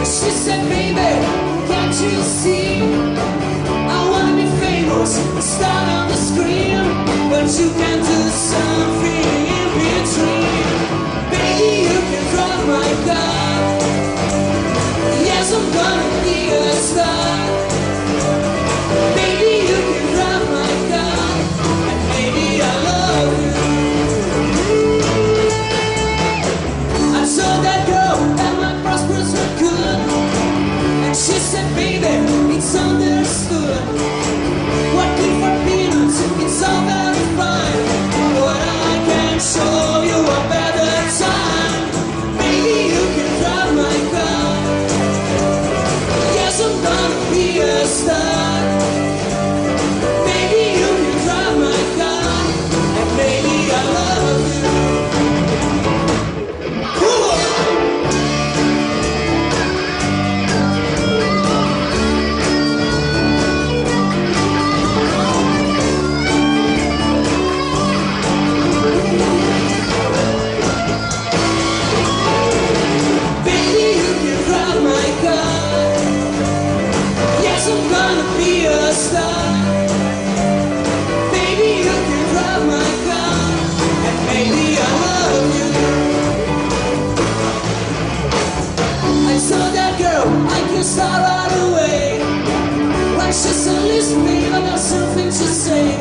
She said, baby, can't you see? I wanna be famous, a star on the screen, but you can do something in between. Baby, you can drive my car. Yes, I'm gonna be a star. Baby, you can drive my car, and baby, I love you. I saw that girl and my prospects were good. She said, baby, it's understood. Working for peanuts, it's all very fine, but I can show you a better time. Baby, you can drive my car. Yes, I'm gonna be a star. Baby, you can drive my car, and baby, I love you. Start right away. Like she's listening, I got something to say.